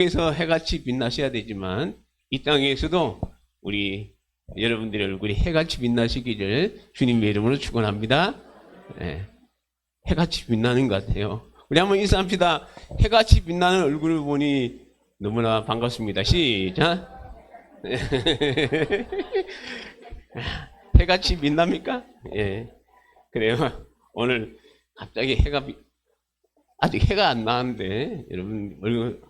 에서 해같이 빛나셔야 되지만 이 땅에서도 우리 여러분들의 얼굴이 해같이 빛나시기를 주님의 이름으로 축원합니다. 네, 해같이 빛나는 것 같아요. 우리 한번 인사합시다. 해같이 빛나는 얼굴을 보니 너무나 반갑습니다. 시작. 네. 해같이 빛납니까? 예. 그래요. 오늘 갑자기 아직 해가 안 나왔는데 여러분 얼굴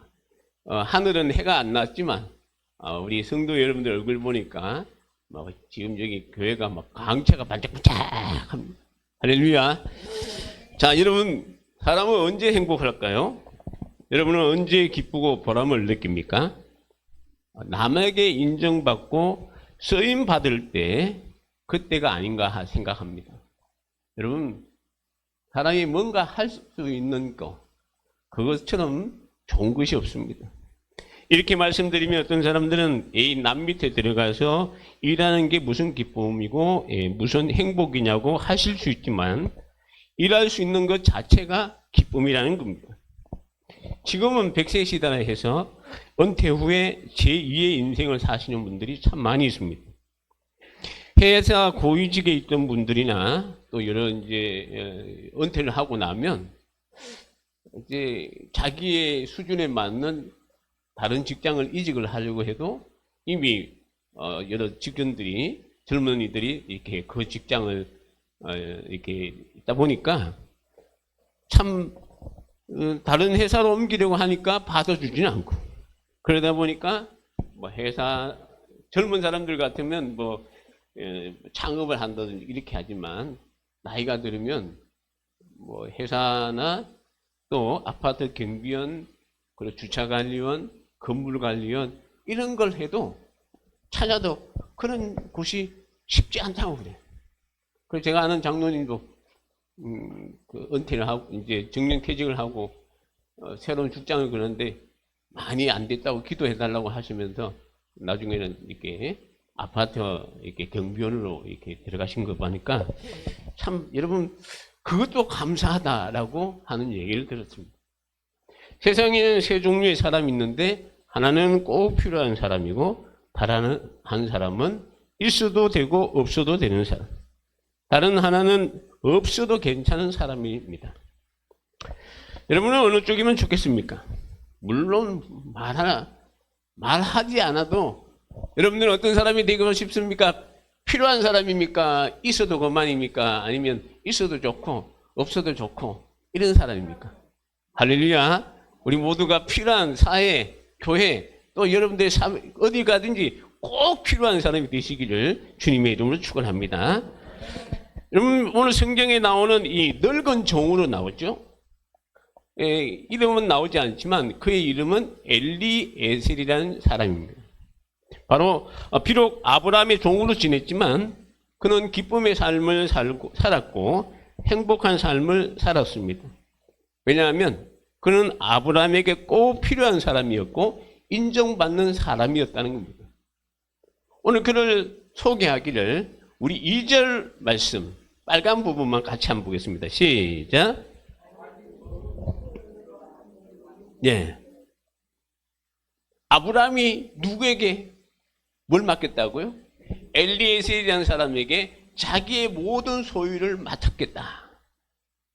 하늘은 해가 안 났지만 우리 성도 여러분들 얼굴 보니까 지금 여기 교회가 막 광채가 반짝반짝합니다. 할렐루야. 자, 여러분 사람은 언제 행복할까요? 여러분은 언제 기쁘고 보람을 느낍니까? 남에게 인정받고 쓰임 받을 때 그때가 아닌가 생각합니다. 여러분 사람이 뭔가 할 수 있는 거 그것처럼 좋은 것이 없습니다. 이렇게 말씀드리면 어떤 사람들은 남 밑에 들어가서 일하는 게 무슨 기쁨이고 무슨 행복이냐고 하실 수 있지만 일할 수 있는 것 자체가 기쁨이라는 겁니다. 지금은 100세 시대라 해서 은퇴 후에 제2의 인생을 사시는 분들이 참 많이 있습니다. 회사 고위직에 있던 분들이나 또 여러 이제 은퇴를 하고 나면 이제 자기의 수준에 맞는 다른 직장을 이직을 하려고 해도 이미 여러 직원들이 젊은이들이 이렇게 그 직장을 이렇게 있다 보니까 참 다른 회사로 옮기려고 하니까 받아주지는 않고 그러다 보니까 뭐 회사 젊은 사람들 같으면 뭐 창업을 한다든지 이렇게 하지만 나이가 들으면 뭐 회사나 또 아파트 경비원, 그리고 주차관리원, 건물관리원 이런 걸 해도 찾아도 그런 곳이 쉽지 않다고 그래요. 그래서 제가 아는 장로님도 그 은퇴를 하고 이제 정년퇴직을 하고 새로운 직장을 그러는데 많이 안 됐다고 기도해달라고 하시면서 나중에는 이렇게 아파트 이렇게 경비원으로 이렇게 들어가신 거 보니까 참 여러분 그것도 감사하다라고 하는 얘기를 들었습니다. 세상에는 세 종류의 사람이 있는데 하나는 꼭 필요한 사람이고 다른 한 사람은 있어도 되고 없어도 되는 사람. 다른 하나는 없어도 괜찮은 사람입니다. 여러분은 어느 쪽이면 좋겠습니까? 물론 말하지 않아도 여러분들은 어떤 사람이 되고 싶습니까? 필요한 사람입니까? 있어도 그만입니까? 아니면 있어도 좋고 없어도 좋고 이런 사람입니까? 할렐루야. 우리 모두가 필요한 사회, 교회 또 여러분들의 삶 어디 가든지 꼭 필요한 사람이 되시기를 주님의 이름으로 축원합니다. 여러분 오늘 성경에 나오는 이 늙은 종으로 나오죠. 이름은 나오지 않지만 그의 이름은 엘리에셀이라는 사람입니다. 바로 비록 아브라함의 종으로 지냈지만 그는 기쁨의 삶을 살았고 행복한 삶을 살았습니다. 왜냐하면 그는 아브라함에게 꼭 필요한 사람이었고 인정받는 사람이었다는 겁니다. 오늘 그를 소개하기를 우리 2절 말씀 빨간 부분만 같이 한번 보겠습니다. 시작. 예. 아브라함이 누구에게 뭘 맡겼다고요? 엘리에셀이라는 사람에게 자기의 모든 소유를 맡았겠다.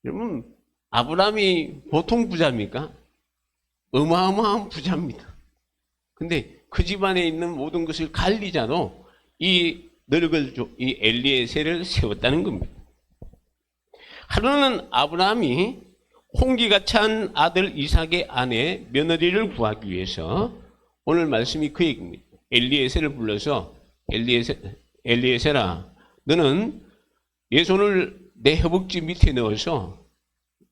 여러분 아브라함이 보통 부자입니까? 어마어마한 부자입니다. 근데 그 집안에 있는 모든 것을 관리자로 이 엘리에셀을 세웠다는 겁니다. 하루는 아브라함이 홍기가 찬 아들 이삭의 아내 며느리를 구하기 위해서 오늘 말씀이 그 얘기입니다. 엘리에셀을 불러서 엘리에셀아 너는 내 손을 내 허벅지 밑에 넣어서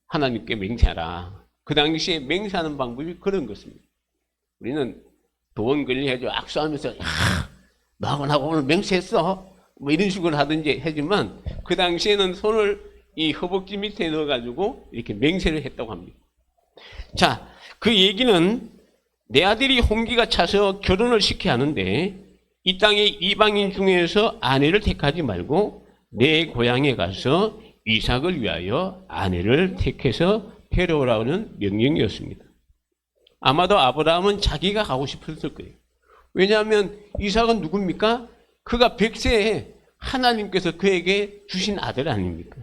하나님께 맹세하라. 그 당시에 맹세하는 방법이 그런 것입니다. 우리는 돈 권리해줘 악수하면서 너하고 나하고 오늘 맹세했어 뭐 이런 식으로 하든지 하지만 그 당시에는 손을 이 허벅지 밑에 넣어가지고 이렇게 맹세를 했다고 합니다. 자, 그 얘기는 내 아들이 홍기가 차서 결혼을 시켜야 하는데 이 땅의 이방인 중에서 아내를 택하지 말고 내 고향에 가서 이삭을 위하여 아내를 택해서 데려오라는 명령이었습니다. 아마도 아브라함은 자기가 가고 싶었을 거예요. 왜냐하면 이삭은 누굽니까? 그가 100세에 하나님께서 그에게 주신 아들 아닙니까?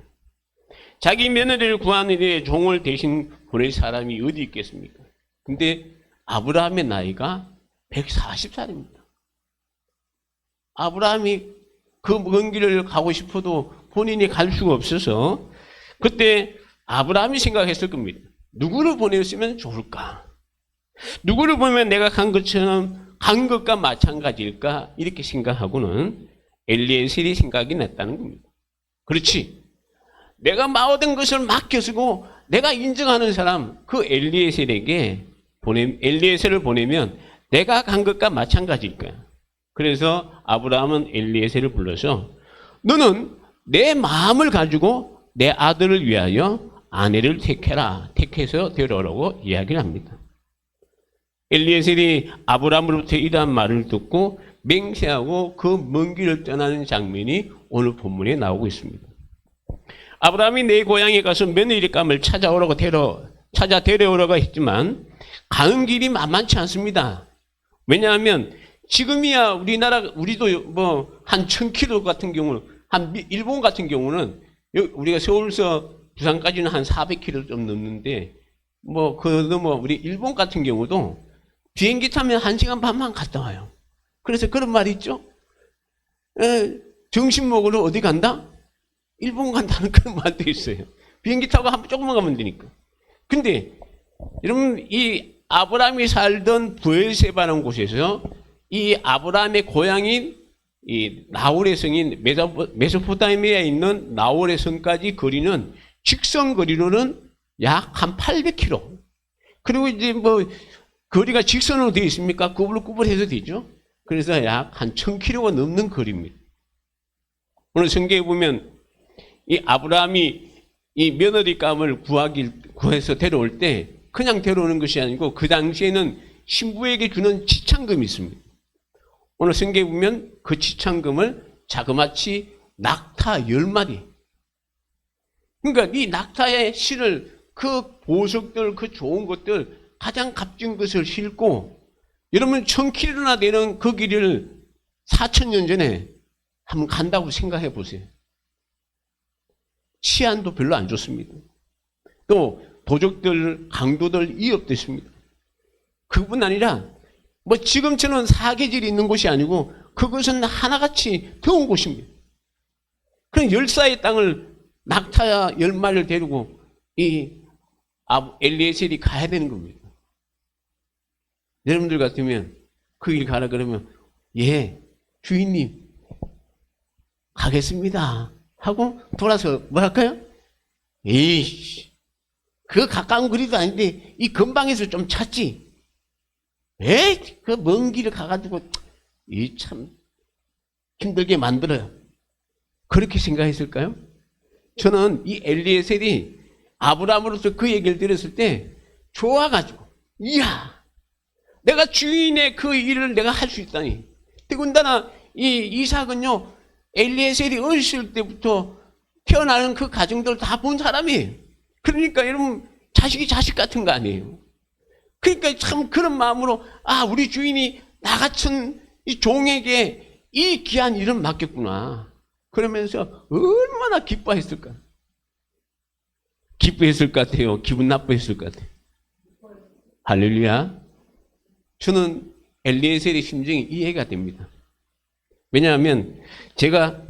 자기 며느리를 구하는 데 종을 대신 보낼 사람이 어디 있겠습니까? 근데 아브라함의 나이가 140살입니다. 아브라함이 그 먼 길을 가고 싶어도 본인이 갈 수가 없어서 그때 아브라함이 생각했을 겁니다. 누구를 보냈으면 좋을까? 누구를 보면 내가 간 것처럼 간 것과 마찬가지일까? 이렇게 생각하고는 엘리에셀이 생각이 났다는 겁니다. 그렇지. 내가 얻은 것을 맡겨쓰고 내가 인정하는 사람, 그 엘리에셀을 보내면 내가 간 것과 마찬가지일 거야. 그래서 아브라함은 엘리에셀을 불러서 너는 내 마음을 가지고 내 아들을 위하여 아내를 택해서 데려오라고 이야기를 합니다. 엘리에셀이 아브라함으로부터 이러한 말을 듣고 맹세하고 그 먼 길을 떠나는 장면이 오늘 본문에 나오고 있습니다. 아브라함이 내 고향에 가서 며느리감을 찾아오라고 데려오라고 했지만 가는 길이 만만치 않습니다. 왜냐하면 지금이야 우리도 뭐 한 1000km 같은 경우는 일본 같은 경우는 우리가 서울서 부산까지는 한 400km 좀 넘는데 우리 일본 같은 경우도 비행기 타면 1시간 반만 갔다 와요. 그래서 그런 말이 있죠. 점심 먹으러 어디 간다? 일본 간다는 그런 말도 있어요. 비행기 타고 조금만 가면 되니까. 근데 여러분 이 아브라함이 살던 브엘세바라는 곳에서 이 아브라함의 고향인 이 나홀의 성인 메소포타미아에 있는 나홀의 성까지 거리는 직선 거리로는 약 한 800km. 그리고 이제 거리가 직선으로 되어 있습니까? 구불구불해서 되죠. 그래서 약 한 1000km가 넘는 거리입니다. 오늘 성경에 보면 이 아브라함이 이 며느리감을 구해서 데려올 때 그냥 데려오는 것이 아니고 그 당시에는 신부에게 주는 지참금이 있습니다. 오늘 성경에 보면 그 지참금을 자그마치 낙타 10마리. 그러니까 이 낙타의 실을 그 보석들, 그 좋은 것들, 가장 값진 것을 싣고 여러분 1000km나 되는 그 길을 4000년 전에 한번 간다고 생각해 보세요. 치안도 별로 안 좋습니다. 또 도적들, 강도들 위협됐습니다. 그뿐 아니라 지금처럼 사계절이 있는 곳이 아니고 그것은 하나같이 더운 곳입니다. 그럼 열사의 땅을 낙타 10마리를 데리고 이 엘리에셀이 가야 되는 겁니다. 여러분들 같으면 그 길 가라 그러면 예, 주인님 가겠습니다 하고 돌아서 뭐 할까요? 에이씨, 그 가까운 거리도 아닌데 이 근방에서 좀 찾지. 에이, 그 먼 길을 가가지고 이 참 힘들게 만들어요. 그렇게 생각했을까요? 저는 이 엘리에셀이 아브라함으로서 그 얘기를 들었을 때 좋아가지고 이야, 내가 주인의 그 일을 내가 할 수 있다니. 더군다나 이 이삭은요, 엘리에셀이 어렸을 때부터 태어나는 그 가정들 다 본 사람이에요. 그러니까 여러분 자식이 자식 같은 거 아니에요. 그러니까 참 그런 마음으로 우리 주인이 나 같은 이 종에게 이 귀한 일을 맡겼구나. 그러면서 얼마나 기뻐했을까? 기뻐했을 것 같아요? 기분 나빠했을 것 같아요? 할렐루야. 저는 엘리에셀의 심정이 이해가 됩니다. 왜냐하면 제가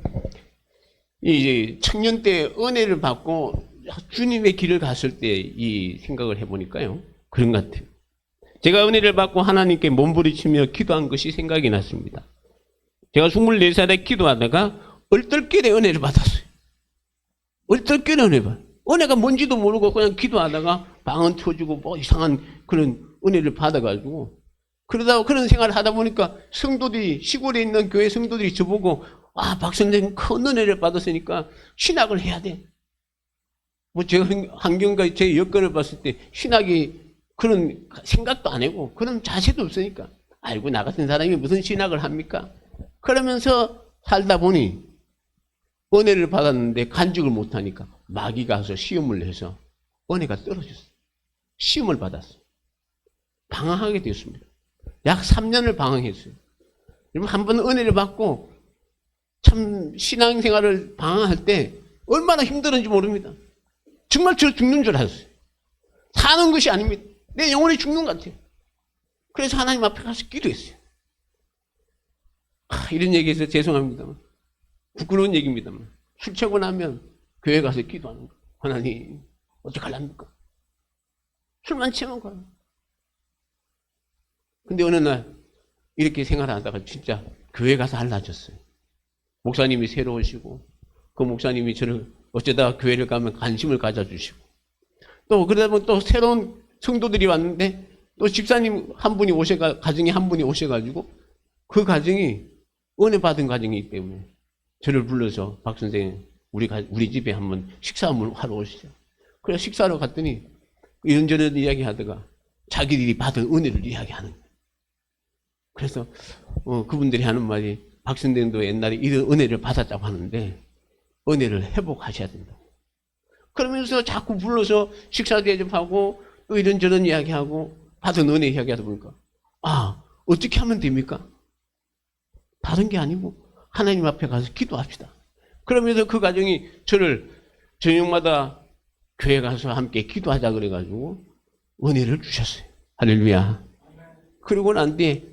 이제 청년 때 은혜를 받고 주님의 길을 갔을 때 이 생각을 해보니까요. 그런 것 같아요. 제가 은혜를 받고 하나님께 몸부림치며 기도한 것이 생각이 났습니다. 제가 24살에 기도하다가 얼떨결에 은혜를 받았어요. 얼떨결에 은혜를 받았어요. 은혜가 뭔지도 모르고 그냥 기도하다가 방언 터지고 이상한 그런 은혜를 받아가지고 그러다가 그런 생활을 하다 보니까 성도들이 시골에 있는 교회 성도들이 저보고 박 선생님 큰 은혜를 받았으니까 신학을 해야 돼. 제 환경과 제 여건을 봤을 때 신학이 그런 생각도 안 하고 그런 자세도 없으니까 아이고 나 같은 사람이 무슨 신학을 합니까? 그러면서 살다 보니 은혜를 받았는데 간직을 못하니까 마귀가 가서 시험을 해서 은혜가 떨어졌어요. 시험을 받았어요. 방황하게 되었습니다. 약 3년을 방황했어요. 여러분 한 번 은혜를 받고 참 신앙생활을 방황할 때 얼마나 힘들었는지 모릅니다. 정말 저 죽는 줄 알았어요. 사는 것이 아닙니다. 내 영혼이 죽는 것 같아요. 그래서 하나님 앞에 가서 기도했어요. 이런 얘기해서 죄송합니다만 부끄러운 얘기입니다만 술 취하고 나면 교회 가서 기도하는 거예요. 하나님 어떡하랍니까? 술만 취하면 가요. 근데 어느 날 이렇게 생활하다가 진짜 교회 가서 달라졌어요. 목사님이 새로 오시고 그 목사님이 저를 어쩌다가 교회를 가면 관심을 가져주시고 또 그러다 보면 또 새로운 성도들이 왔는데 또 집사님 한 분이 가정이 한 분이 오셔가지고 그 가정이 은혜 받은 가정이기 때문에 저를 불러서 박 선생님 우리 집에 한번 식사 한번 하러 오시죠. 그래서 식사하러 갔더니 이런저런 이야기하다가 자기들이 받은 은혜를 이야기하는 거예요. 그래서 그분들이 하는 말이 박 선생님도 옛날에 이런 은혜를 받았다고 하는데 은혜를 회복하셔야 된다. 그러면서 자꾸 불러서 식사 대접하고 또 이런저런 이야기하고 받은 은혜 이야기하다 보니까 어떻게 하면 됩니까? 다른 게 아니고 하나님 앞에 가서 기도합시다. 그러면서 그 가정이 저를 저녁마다 교회 가서 함께 기도하자 그래가지고 은혜를 주셨어요. 할렐루야. 그러고 난 뒤에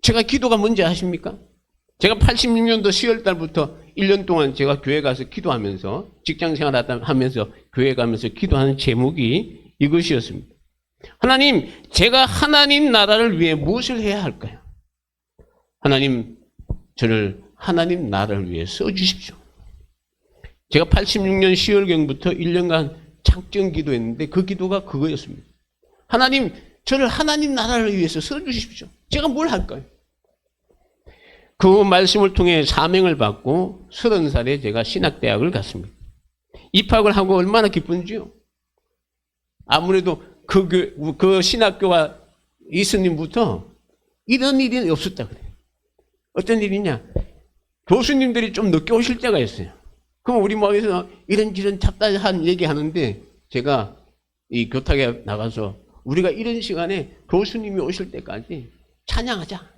제가 기도가 뭔지 아십니까? 제가 86년도 10월 달부터 1년 동안 제가 교회 가서 기도하면서 직장생활 하면서 교회 가면서 기도하는 제목이 이것이었습니다. 하나님, 제가 하나님 나라를 위해 무엇을 해야 할까요? 하나님, 저를 하나님 나라를 위해 써주십시오. 제가 86년 10월경부터 1년간 작정 기도했는데 그 기도가 그거였습니다. 하나님, 저를 하나님 나라를 위해서 써주십시오. 제가 뭘 할까요? 그 말씀을 통해 사명을 받고 30살에 제가 신학대학을 갔습니다. 입학을 하고 얼마나 기쁜지요. 아무래도 그 신학교가 이스님부터 이런 일이 없었다 그래요. 어떤 일이냐? 교수님들이 좀 늦게 오실 때가 있어요. 그럼 우리 모임에서 이런저런 잡다한 얘기하는데 제가 이 교탁에 나가서 우리가 이런 시간에 교수님이 오실 때까지 찬양하자.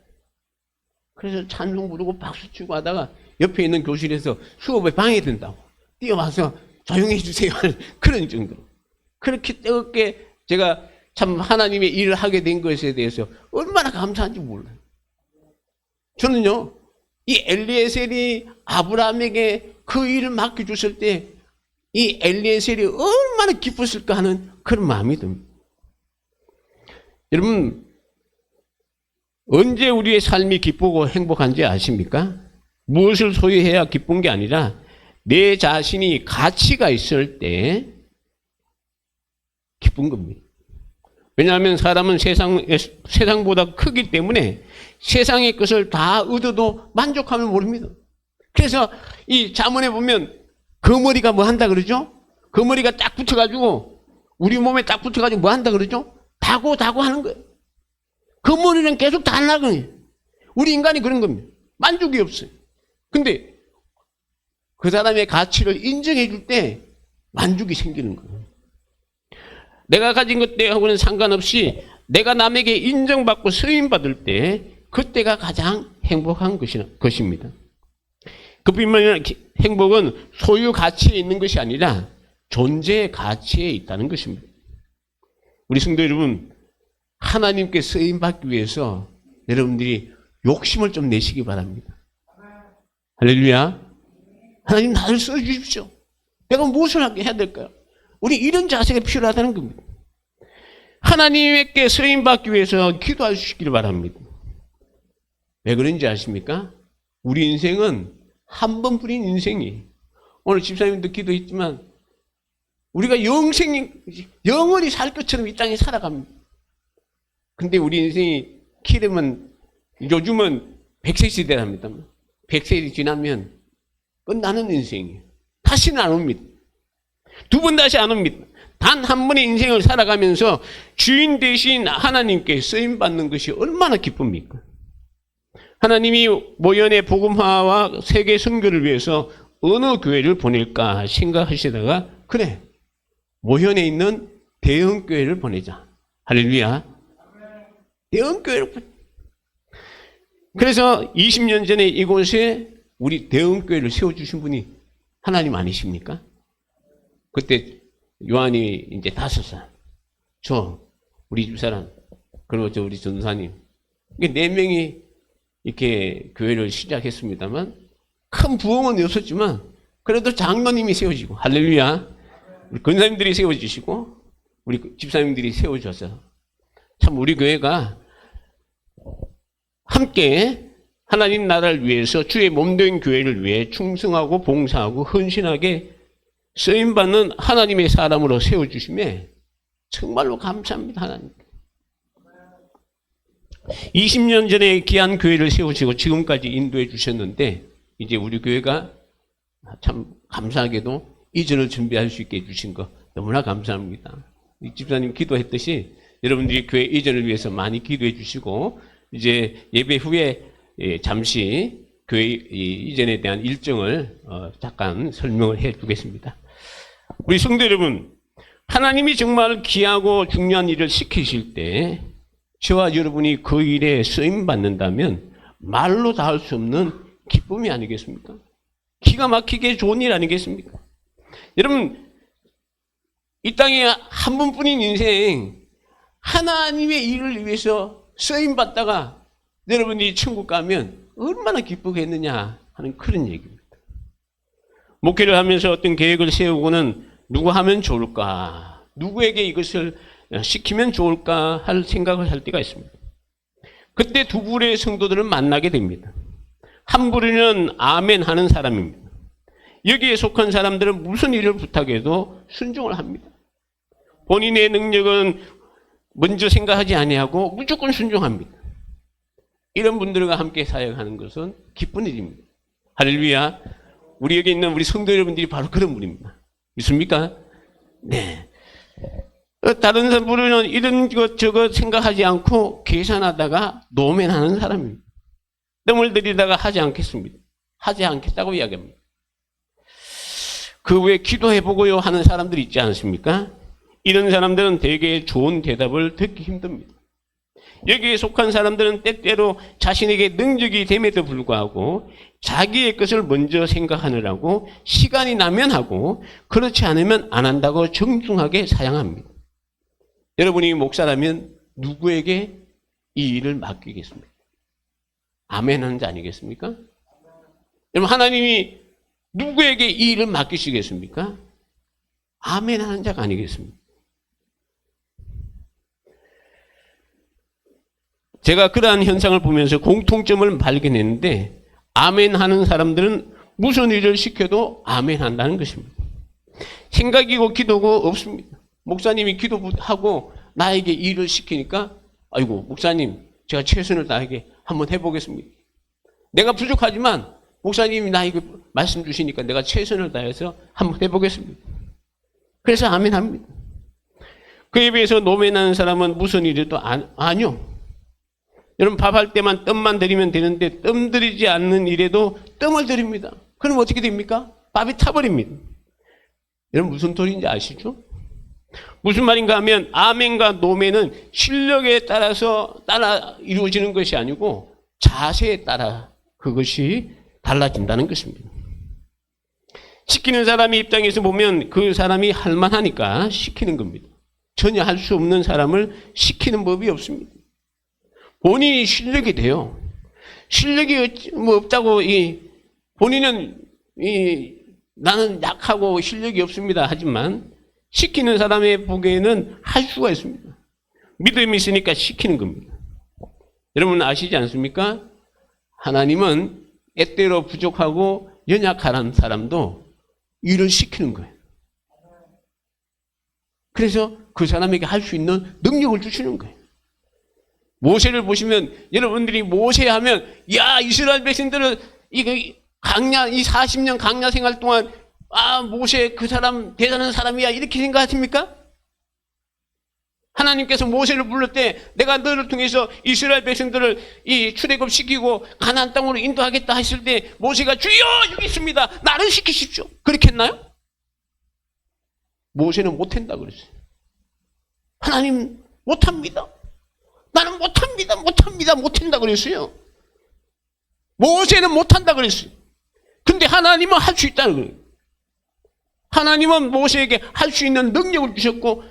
그래서 찬송 부르고 박수 치고 하다가 옆에 있는 교실에서 수업에 방해된다고 뛰어와서 조용히 해주세요. 그런 정도로. 그렇게 뜨겁게 제가 참 하나님의 일을 하게 된 것에 대해서 얼마나 감사한지 몰라요. 저는요, 이 엘리에셀이 아브라함에게 그 일을 맡겨줬을 때 이 엘리에셀이 얼마나 기뻤을까 하는 그런 마음이 듭니다. 여러분, 언제 우리의 삶이 기쁘고 행복한지 아십니까? 무엇을 소유해야 기쁜 게 아니라 내 자신이 가치가 있을 때 기쁜 겁니다. 왜냐하면 사람은 세상보다 크기 때문에 세상의 것을 다 얻어도 만족하면 모릅니다. 그래서 이 잠언에 보면 거머리가 뭐 한다 그러죠? 거머리가 딱 붙어가지고 우리 몸에 딱 붙어가지고 뭐 한다 그러죠? 다고 하는 거예요. 거머리는 계속 달라고요. 우리 인간이 그런 겁니다. 만족이 없어요. 근데 그 사람의 가치를 인정해 줄 때 만족이 생기는 거예요. 내가 가진 것하고는 상관없이 내가 남에게 인정받고 쓰임받을 때 그때가 가장 행복한 것입니다. 그뿐만 아니라 행복은 소유 가치에 있는 것이 아니라 존재의 가치에 있다는 것입니다. 우리 성도 여러분, 하나님께 쓰임받기 위해서 여러분들이 욕심을 좀 내시기 바랍니다. 할렐루야. 하나님 나를 써주십시오. 내가 무엇을 해야 될까요? 우리 이런 자세가 필요하다는 겁니다. 하나님께 쓰임받기 위해서 기도하시기를 바랍니다. 왜 그런지 아십니까? 우리 인생은 한 번뿐인 인생이에요. 오늘 집사님도 기도했지만 우리가 영원히 살 것처럼 이 땅에 살아갑니다. 근데 우리 인생이 길으면 요즘은 100세 시대랍니다. 100세이 지나면 끝나는 인생이에요. 다시는 안 옵니다. 두 번 다시 안 옵니다. 단 한 번의 인생을 살아가면서 주인 대신 하나님께 쓰임받는 것이 얼마나 기쁩니까? 하나님이 모연의 복음화와 세계 선교를 위해서 어느 교회를 보낼까 생각하시다가 그래, 모현에 있는 대형교회를 보내자. 할렐루야. 대형교회를. 그래서 20년 전에 이곳에 우리 대형교회를 세워주신 분이 하나님 아니십니까? 그때 요한이 이제 5살, 저, 우리 집사람, 그리고 저 우리 전사님, 이게 4명이 이렇게 교회를 시작했습니다만, 큰 부흥은 없었지만, 그래도 장로님이 세워지고, 할렐루야. 우리 권사님들이 세워주시고, 우리 집사님들이 세워줘서, 참 우리 교회가 함께 하나님 나라를 위해서 주의 몸된 교회를 위해 충성하고 봉사하고 헌신하게 쓰임받는 하나님의 사람으로 세워주심에 정말로 감사합니다. 하나님. 20년 전에 귀한 교회를 세우시고 지금까지 인도해 주셨는데 이제 우리 교회가 참 감사하게도 이전을 준비할 수 있게 해주신 거 너무나 감사합니다. 집사님 기도했듯이 여러분들이 교회 이전을 위해서 많이 기도해 주시고 이제 예배 후에 잠시 교회 이전에 대한 일정을 잠깐 설명을 해 주겠습니다. 우리 성도 여러분, 하나님이 정말 귀하고 중요한 일을 시키실 때 저와 여러분이 그 일에 쓰임 받는다면 말로 다 할 수 없는 기쁨이 아니겠습니까? 기가 막히게 좋은 일 아니겠습니까? 여러분, 이 땅에 한 번뿐인 인생 하나님의 일을 위해서 쓰임 받다가 여러분이 천국 가면 얼마나 기쁘겠느냐 하는 그런 얘기입니다. 목회를 하면서 어떤 계획을 세우고는 누구 하면 좋을까, 누구에게 이것을 시키면 좋을까 할 생각을 할 때가 있습니다. 그때 두 부류의 성도들을 만나게 됩니다. 한 부류는 아멘 하는 사람입니다. 여기에 속한 사람들은 무슨 일을 부탁해도 순종을 합니다. 본인의 능력은 먼저 생각하지 아니하고 무조건 순종합니다. 이런 분들과 함께 사역하는 것은 기쁜 일입니다. 할렐루야. 우리 여기 있는 우리 성도 여러분들이 바로 그런 분입니다. 믿습니까? 네. 다른 부류는 이런 것 저것 생각하지 않고 계산하다가 노면하는 사람입니다. 뜸을 들이다가 하지 않겠습니다. 하지 않겠다고 이야기합니다. 그 외에 기도해보고요 하는 사람들이 있지 않습니까? 이런 사람들은 대개 좋은 대답을 듣기 힘듭니다. 여기에 속한 사람들은 때때로 자신에게 능력이 됨에도 불구하고 자기의 것을 먼저 생각하느라고 시간이 나면 하고 그렇지 않으면 안 한다고 정중하게 사양합니다. 여러분이 목사라면 누구에게 이 일을 맡기겠습니까? 아멘 하는 자 아니겠습니까? 여러분, 하나님이 누구에게 이 일을 맡기시겠습니까? 아멘 하는 자가 아니겠습니까? 제가 그러한 현상을 보면서 공통점을 발견했는데 아멘 하는 사람들은 무슨 일을 시켜도 아멘 한다는 것입니다. 생각이고 기도고 없습니다. 목사님이 기도하고 나에게 일을 시키니까 아이고 목사님 제가 최선을 다하게 한번 해보겠습니다. 내가 부족하지만 목사님이 나에게 말씀 주시니까 내가 최선을 다해서 한번 해보겠습니다. 그래서 아멘 합니다. 그에 비해서 노멘하는 사람은 무슨 일에도 아니요. 여러분 밥할 때만 뜸만 들이면 되는데 뜸 들이지 않는 일에도 뜸을 들입니다. 그럼 어떻게 됩니까? 밥이 타버립니다. 여러분 무슨 소리인지 아시죠? 무슨 말인가 하면 아멘과 노멘은 실력에 따라서 따라 이루어지는 것이 아니고 자세에 따라 그것이 달라진다는 것입니다. 시키는 사람의 입장에서 보면 그 사람이 할 만하니까 시키는 겁니다. 전혀 할 수 없는 사람을 시키는 법이 없습니다. 본인이 실력이 돼요. 실력이 없다고 본인은 나는 약하고 실력이 없습니다 하지만 시키는 사람의 보기에는 할 수가 있습니다. 믿음이 있으니까 시키는 겁니다. 여러분 아시지 않습니까? 하나님은 때때로 부족하고 연약한 사람도 일을 시키는 거예요. 그래서 그 사람에게 할 수 있는 능력을 주시는 거예요. 모세를 보시면 여러분들이 모세 하면 야 이스라엘 백성들은 이 40년 광야 생활 동안 모세 그 사람 대단한 사람이야 이렇게 생각하십니까? 하나님께서 모세를 불렀을 때 내가 너를 통해서 이스라엘 백성들을 출애굽 시키고 가나안 땅으로 인도하겠다 했을 때 모세가 주여 여기 있습니다. 나를 시키십시오. 그렇게 했나요? 모세는 못한다 그랬어요. 하나님 못합니다. 나는 못합니다, 못합니다, 못한다 그랬어요. 모세는 못한다 그랬어요. 근데 하나님은 할 수 있다는 거예요. 하나님은 모세에게 할 수 있는 능력을 주셨고,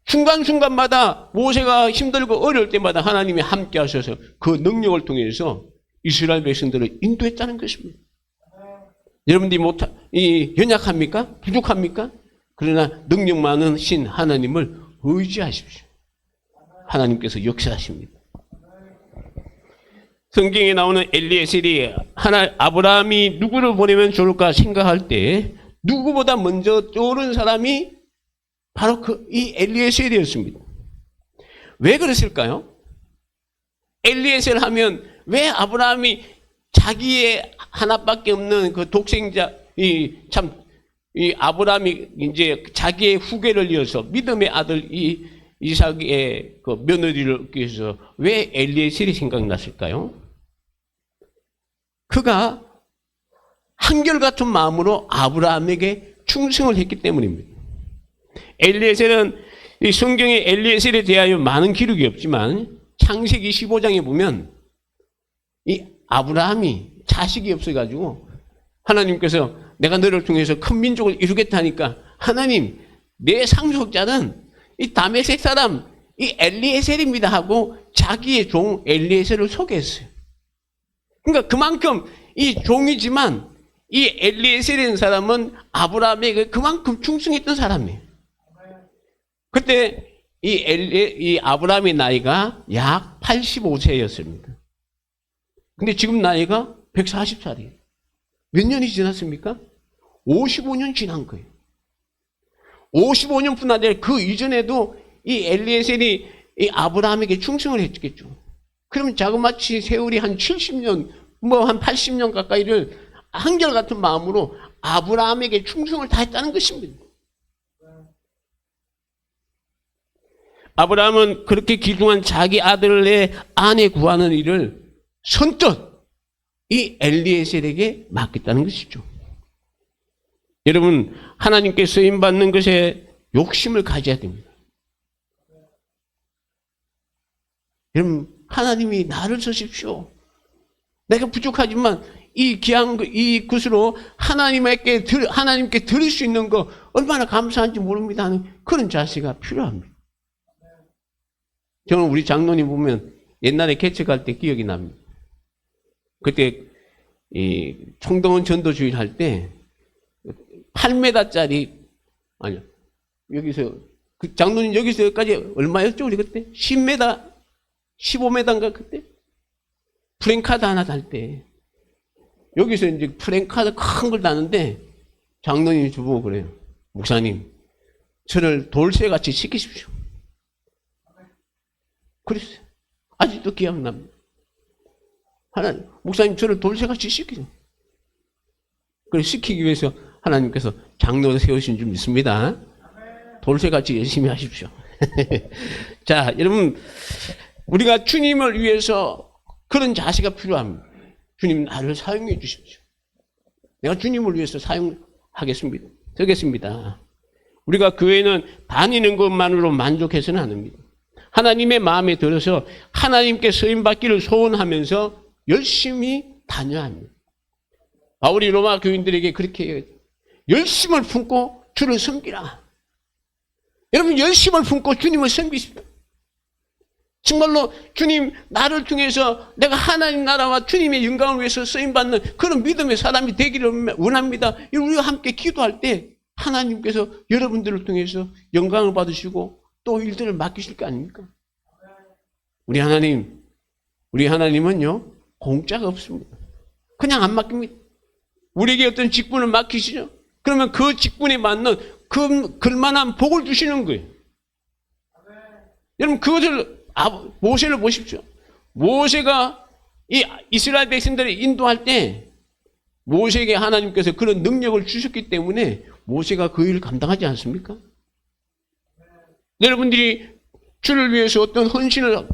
순간순간마다 모세가 힘들고 어려울 때마다 하나님이 함께 하셔서 그 능력을 통해서 이스라엘 백성들을 인도했다는 것입니다. 여러분들이 연약합니까? 부족합니까? 그러나 능력 많으신 하나님을 의지하십시오. 하나님께서 역사하십니다. 성경에 나오는 엘리에셀이 아브라함이 누구를 보내면 좋을까 생각할 때 누구보다 먼저 떠오른 사람이 바로 이 엘리에셀이었습니다. 왜 그랬을까요? 엘리에셀 하면 왜 아브라함이 자기의 하나밖에 없는 그 독생자, 이 아브라함이 이제 자기의 후계를 이어서 믿음의 아들 이삭의 그 며느리를 얻기 위해서 왜 엘리에셀이 생각났을까요? 그가 한결같은 마음으로 아브라함에게 충성을 했기 때문입니다. 엘리에셀은 이 성경에 엘리에셀에 대하여 많은 기록이 없지만 창세기 15장에 보면 이 아브라함이 자식이 없어가지고 하나님께서 내가 너를 통해서 큰 민족을 이루겠다니까 하나님 내 상속자는 이 다메섹 사람 이 엘리에셀입니다 하고 자기의 종 엘리에셀을 소개했어요. 그러니까 그만큼 이 종이지만 이 엘리에셀이라는 사람은 아브라함에게 그만큼 충성했던 사람이에요. 그때 이 아브라함의 나이가 약 85세였습니다. 근데 지금 나이가 140살이에요. 몇 년이 지났습니까? 55년 지난 거예요. 55년뿐 아니라 그 이전에도 이 엘리에셀이 이 아브라함에게 충성을 했겠죠. 그러면 자그마치 세월이 한 70년, 한 80년 가까이를 한결같은 마음으로 아브라함에게 충성을 다했다는 것입니다. 아브라함은 그렇게 귀중한 자기 아들의 아내 구하는 일을 선뜻 이 엘리에셀에게 맡겼다는 것이죠. 여러분, 하나님께 쓰임받는 것에 욕심을 가져야 됩니다. 여러분, 하나님이 나를 쓰십시오. 내가 부족하지만 이 귀한 이 것으로 하나님께 드릴 수 있는 거 얼마나 감사한지 모릅니다 하는 그런 자세가 필요합니다. 저는 우리 장로님 보면 옛날에 개척할 때 기억이 납니다. 그때 이 총동원 전도주일 할 때 8m짜리 아니요 여기서 그 장로님 여기서 여기까지 얼마였죠 우리 그때 10m 15m인가 그때 프랭카드 하나 달 때 여기서 이제 프랭카드 큰 걸 다는데 장로님이 저보고 그래요. 목사님 저를 돌쇠같이 시키십시오. 그랬어요. 아직도 기억납니다. 하나님, 목사님 저를 돌쇠같이 시키죠. 그걸 시키기 위해서 하나님께서 장로를 세우신 줄 믿습니다. 돌쇠같이 열심히 하십시오. 자, 여러분, 우리가 주님을 위해서 그런 자세가 필요합니다. 주님 나를 사용해 주십시오. 내가 주님을 위해서 사용하겠습니다. 되겠습니다. 우리가 교회는 다니는 것만으로 만족해서는 안 합니다. 하나님의 마음에 들어서 하나님께 쓰임받기를 소원하면서 열심히 다녀야 합니다. 바울이 로마 교인들에게 그렇게 해요. 열심을 품고 주를 섬기라. 여러분 열심을 품고 주님을 섬기십시오. 정말로 주님 나를 통해서 내가 하나님 나라와 주님의 영광을 위해서 쓰임받는 그런 믿음의 사람이 되기를 원합니다. 우리와 함께 기도할 때 하나님께서 여러분들을 통해서 영광을 받으시고 또 일들을 맡기실 거 아닙니까? 우리 하나님은요 공짜가 없습니다. 그냥 안 맡깁니다. 우리에게 어떤 직분을 맡기시죠. 그러면 그 직분에 맞는 그만한 복을 주시는 거예요. 여러분 그것을 모세를 보십시오. 모세가 이 이스라엘 백성들을 인도할 때 모세에게 하나님께서 그런 능력을 주셨기 때문에 모세가 그 일을 감당하지 않습니까? 여러분들이 주를 위해서 어떤 헌신을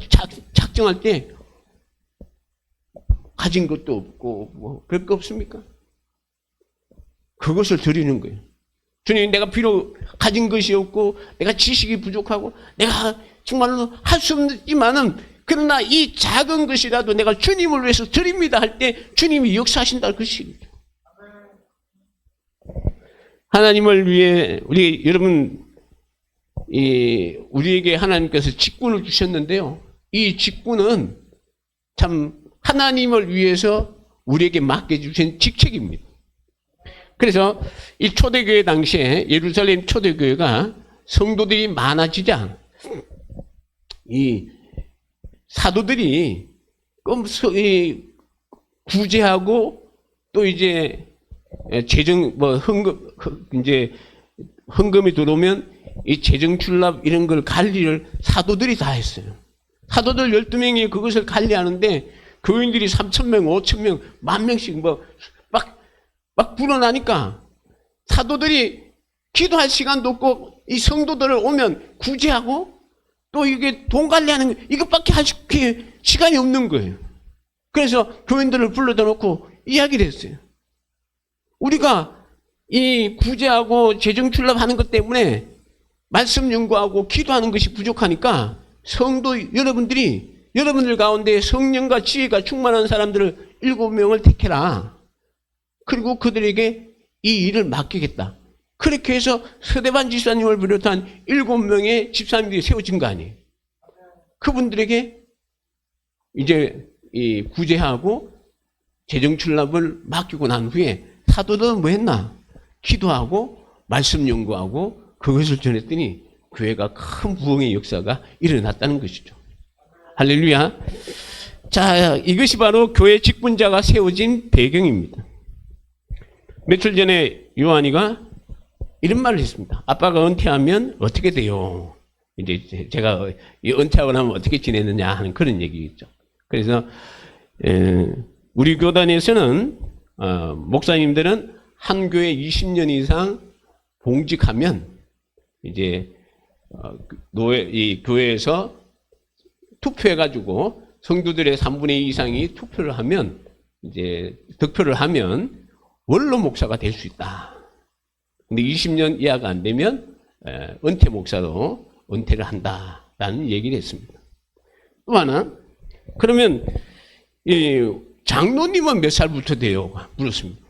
작정할 때 가진 것도 없고 뭐 그럴 거 없습니까? 그것을 드리는 거예요. 주님 내가 비록 가진 것이 없고 내가 지식이 부족하고 내가 정말로 할 수 없지만은 그러나 이 작은 것이라도 내가 주님을 위해서 드립니다 할 때 주님이 역사하신다는 것입니다. 하나님을 위해 여러분 우리에게 하나님께서 직분을 주셨는데요. 이 직분은 참 하나님을 위해서 우리에게 맡겨주신 직책입니다. 그래서 이 초대교회 당시에 예루살렘 초대교회가 성도들이 많아지자 이 사도들이 구제하고 또 이제 재정 헌금이 들어오면 이 재정 출납 이런 걸 관리를 사도들이 다 했어요. 사도들 12명이 그것을 관리하는데 교인들이 3,000명, 5,000명, 10,000명씩 막 불어나니까 사도들이 기도할 시간도 없고 이 성도들을 오면 구제하고 또 이게 돈 관리하는 이것밖에 할 시간이 없는 거예요. 그래서 교인들을 불러다 놓고 이야기를 했어요. 우리가 이 구제하고 재정 출납하는 것 때문에 말씀 연구하고 기도하는 것이 부족하니까 성도 여러분들 가운데 성령과 지혜가 충만한 사람들을 7명을 택해라. 그리고 그들에게 이 일을 맡기겠다. 그렇게 해서 서대반 집사님을 비롯한 7명의 집사님들이 세워진 거 아니에요. 그분들에게 이제 이 구제하고 재정 출납을 맡기고 난 후에 사도들은 뭐 했나? 기도하고 말씀 연구하고 그것을 전했더니 교회가 큰 부흥의 역사가 일어났다는 것이죠. 할렐루야. 자, 이것이 바로 교회 직분자가 세워진 배경입니다. 며칠 전에 요한이가 이런 말을 했습니다. 아빠가 은퇴하면 어떻게 돼요? 이제 제가 은퇴하고 나면 어떻게 지내느냐 하는 그런 얘기겠죠. 그래서 우리 교단에서는 목사님들은 한 교회 20년 이상 봉직하면 이제 이 교회에서 투표해가지고 성도들의 3분의 2 이상이 투표를 하면 이제 득표를 하면 원로 목사가 될 수 있다. 근데 20년 이하가 안 되면 은퇴 목사로 은퇴를 한다라는 얘기를 했습니다. 또 하나, 그러면 이 장로님은 몇 살부터 돼요? 물었습니다.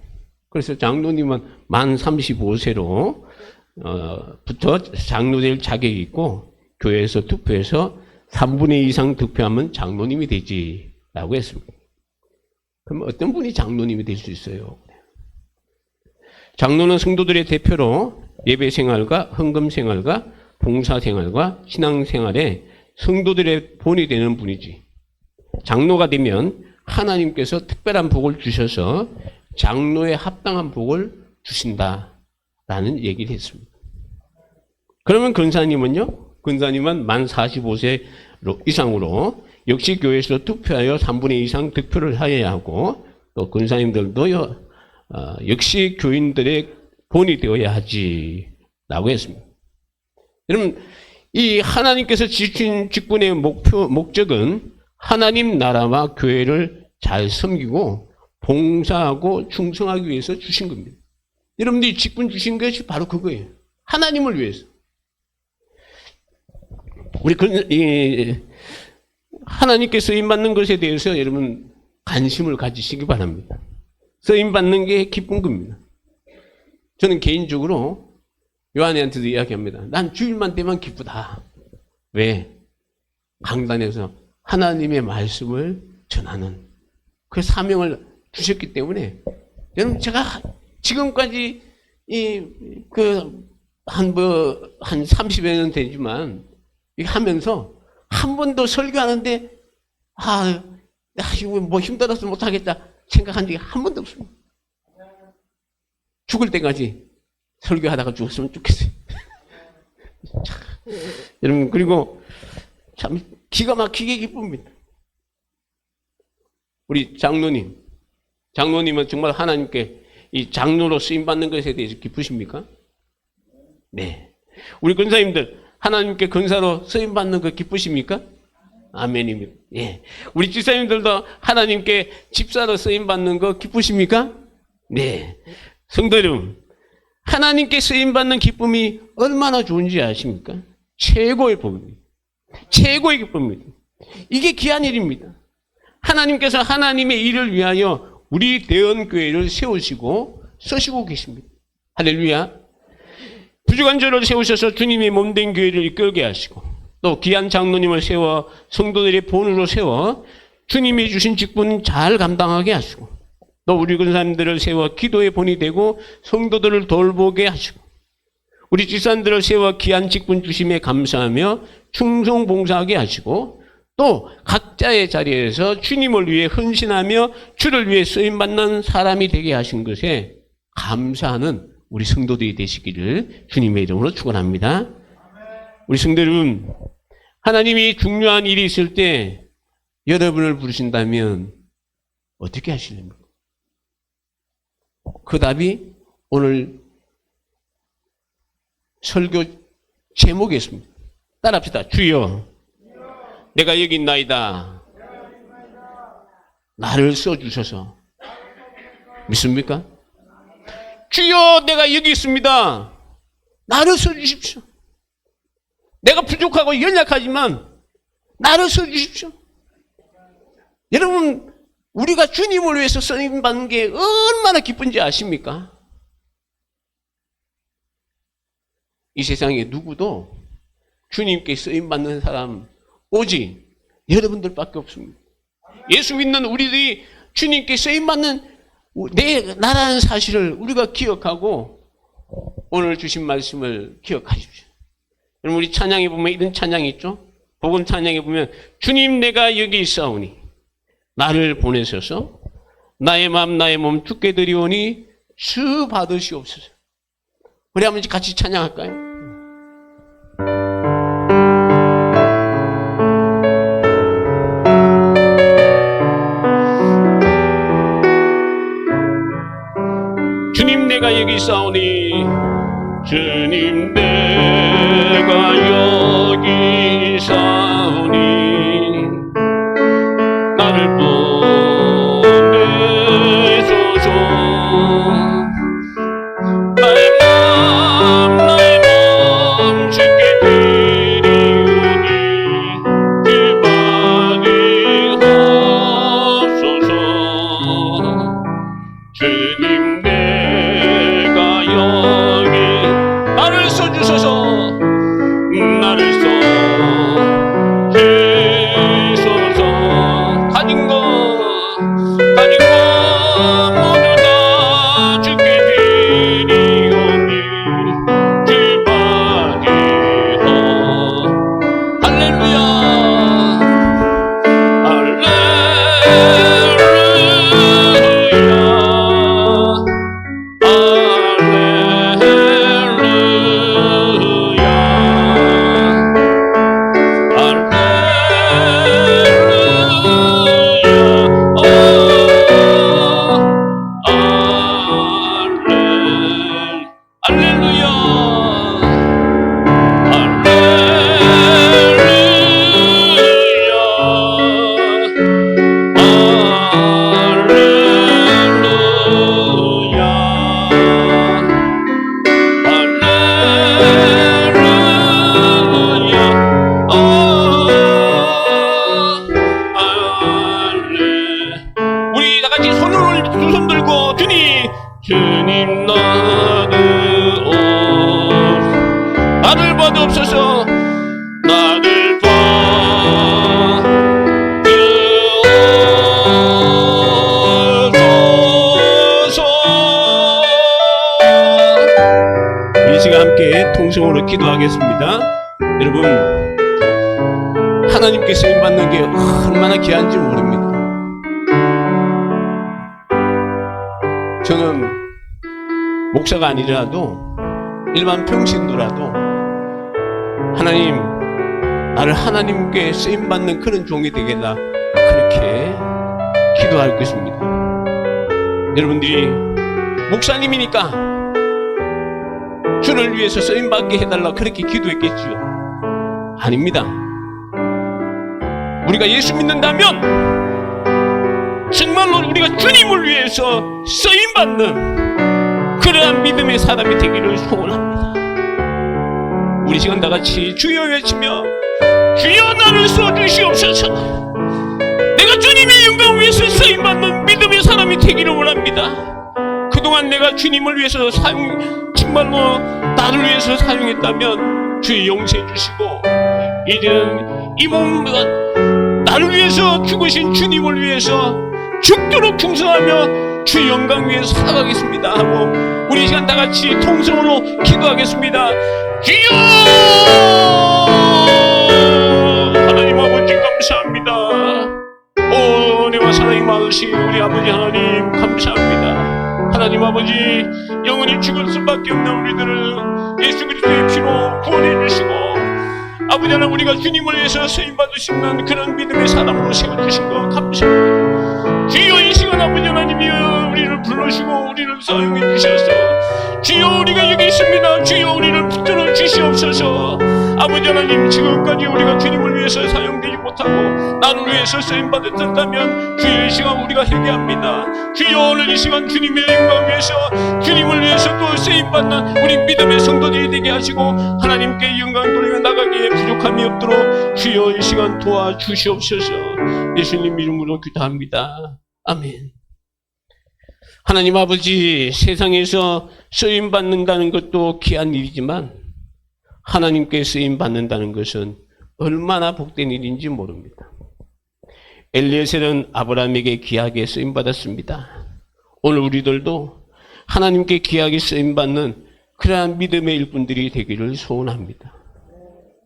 그래서 장로님은 만 35세로 부터 장로될 자격이 있고 교회에서 투표해서 3분의 2 이상 득표하면 장로님이 되지 라고 했습니다. 그럼 어떤 분이 장로님이 될 수 있어요? 장로는 성도들의 대표로 예배 생활과 헌금 생활과 봉사 생활과 신앙 생활에 성도들의 본이 되는 분이지. 장로가 되면 하나님께서 특별한 복을 주셔서 장로에 합당한 복을 주신다라는 얘기를 했습니다. 그러면 근사님은요? 근사님은 만 45세 이상으로 역시 교회에서 투표하여 3분의 2 이상 득표를 하여야 하고 또 근사님들도요 역시 교인들의 본이 되어야 하지 라고 했습니다. 여러분 이 하나님께서 주신 직분의 목적은 하나님 나라와 교회를 잘 섬기고 봉사하고 충성하기 위해서 주신 겁니다. 여러분들이 직분 주신 것이 바로 그거예요. 하나님을 위해서. 우리 하나님께 쓰임받는 것에 대해서 여러분 관심을 가지시기 바랍니다. 쓰임받는 게 기쁜 겁니다. 저는 개인적으로 요한이한테도 이야기합니다. 난 주일만 되면 기쁘다. 왜? 강단에서 하나님의 말씀을 전하는 그 사명을 주셨기 때문에 여러분 제가 지금까지 한 30여 년 되지만 이거 하면서 한 번도 설교하는데 이거 뭐 힘들어서 못하겠다 생각한 적이 한 번도 없습니다. 죽을 때까지 설교하다가 죽었으면 좋겠어요. 여러분 그리고 참 기가 막히게 기쁩니다. 우리 장로님은 정말 하나님께 이 장로로 쓰임받는 것에 대해서 기쁘십니까? 네. 우리 근사님들 하나님께 근사로 쓰임받는 거 기쁘십니까? 아멘입니다. 예. 우리 집사님들도 하나님께 집사로 쓰임받는 거 기쁘십니까? 네. 성도 여러분, 하나님께 쓰임받는 기쁨이 얼마나 좋은지 아십니까? 최고의 복입니다. 최고의 기쁨입니다. 이게 귀한 일입니다. 하나님께서 하나님의 일을 위하여 우리 대언교회를 세우시고 쓰시고 계십니다. 할렐루야. 부족한 저를 세우셔서 주님의 몸된 교회를 이끌게 하시고 또 귀한 장로님을 세워 성도들의 본으로 세워 주님이 주신 직분 잘 감당하게 하시고 또 우리 근사님들을 세워 기도의 본이 되고 성도들을 돌보게 하시고 우리 집사님들을 세워 귀한 직분 주심에 감사하며 충성 봉사하게 하시고 또 각자의 자리에서 주님을 위해 헌신하며 주를 위해 쓰임받는 사람이 되게 하신 것에 감사하는 우리 성도들이 되시기를 주님의 이름으로 축원합니다. 우리 성도 여러분, 하나님이 중요한 일이 있을 때 여러분을 부르신다면 어떻게 하시렵니까? 그 답이 오늘 설교 제목에 있습니다. 따라합시다. 주여, 내가 여기 있나이다. 나를 써주셔서. 믿습니까? 주여, 내가 여기 있습니다. 나를 써주십시오. 내가 부족하고 연약하지만 나를 써주십시오. 여러분, 우리가 주님을 위해서 쓰임받는 게 얼마나 기쁜지 아십니까? 이 세상에 누구도 주님께 쓰임받는 사람 오직 여러분들밖에 없습니다. 예수 믿는 우리들이 주님께 쓰임받는 나라는 사실을 우리가 기억하고 오늘 주신 말씀을 기억하십시오. 여러분, 우리 찬양에 보면 이런 찬양이 있죠? 복음 찬양에 보면 주님, 내가 여기 있사오니 나를 보내셔서 나의 마음 나의 몸 주께 드리오니 주 받으시옵소서. 우리 한번 같이 찬양할까요? 주님, 내가 여기 있사오니 주님, 내가 여기 있사오니 나를 보내소서. 나의 마음 주께 드리오니 주 받으옵소서. 주님, 내가 여기 나를 써주소서. 나를 써주소서. 가진 것 모두 다 주께 드리오니 주 받으옵소서. 할렐루야, 주님, 나를 받으옵소서. 나를 받으옵소서. 이 시간 함께 통성으로 기도하겠습니다. 여러분, 하나님께 쓰임받는 게 얼마나 귀한지 모릅니다. 저는 목사가 아니라도 일반 평신도라도 하나님, 나를 하나님께 쓰임받는 그런 종이 되겠다, 그렇게 기도할 것입니다. 여러분들이 목사님이니까 주를 위해서 쓰임받게 해달라 그렇게 기도했겠지요? 아닙니다. 우리가 예수 믿는다면 정말로 우리가 주님을 위해서 쓰임받는 그러한 믿음의 사람이 되기를 소원합니다. 우리 시간 다같이 주여 외치며 주여 나를 써주시옵소서. 내가 주님의 영광 위해서 쓰임받는 믿음의 사람이 되기를 원합니다. 그동안 내가 주님을 위해서 정말로 나를 위해서 사용했다면 주의 용서해 주시고, 이제는 이 몸 나를 위해서 죽으신 주님을 위해서 죽도록 충성하며 주의 영광 위해서 살아가겠습니다 하고 우리 시간 다 같이 통성으로 기도하겠습니다. 주여 하나님 아버지 감사합니다. 오 내가 사랑이 많으신 우리 아버지 하나님 감사합니다. 하나님 아버지 영원히 죽을 수밖에 없는 우리들을 예수 그리스도의 피로 구원해 주시고, 아버지 하나님 우리가 주님을 위해서 쓰임받으시는 그런 믿음의 사람으로 세워주신 것 감사합니다. 주여 이 시간 아버지 하나님이여 우리를 불러주시고 우리를 사용해 주셔서 주여 우리가 여기 있습니다. 주여 우리를 붙들어 주시옵소서. 아버지 하나님 지금까지 우리가 주님을 위해서 사용되지 못하고 나를 위해서 쓰임받았다면 주여 이 시간 우리가 회개합니다. 주여 오늘 이 시간 주님의 영광 위해서 주님을 위해서 또 쓰임받는 우리 믿음의 성도들이 되게 하시고 하나님께 영광 돌리며 나가기에 부족함이 없도록 주여 이 시간 도와주시옵소서. 예수님 이름으로 기도합니다. 아멘. 하나님 아버지, 세상에서 쓰임받는다는 것도 귀한 일이지만 하나님께 쓰임받는다는 것은 얼마나 복된 일인지 모릅니다. 엘리에셀은 아브라함에게 귀하게 쓰임받았습니다. 오늘 우리들도 하나님께 귀하게 쓰임받는 그러한 믿음의 일꾼들이 되기를 소원합니다.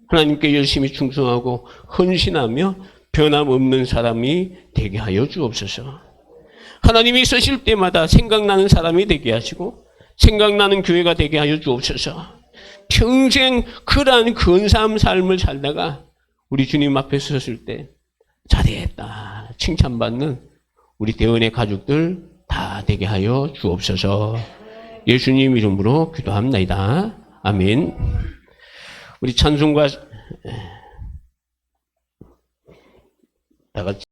하나님께 열심히 충성하고 헌신하며 변함없는 사람이 되게 하여 주옵소서. 하나님이 쓰실 때마다 생각나는 사람이 되게 하시고 생각나는 교회가 되게 하여 주옵소서. 평생 그러한 근사한 삶을 살다가 우리 주님 앞에 섰을 때 잘했다 칭찬받는 우리 대원의 가족들 다 되게 하여 주옵소서. 예수님 이름으로 기도합니다. 아멘. 우리 찬송가 다 같이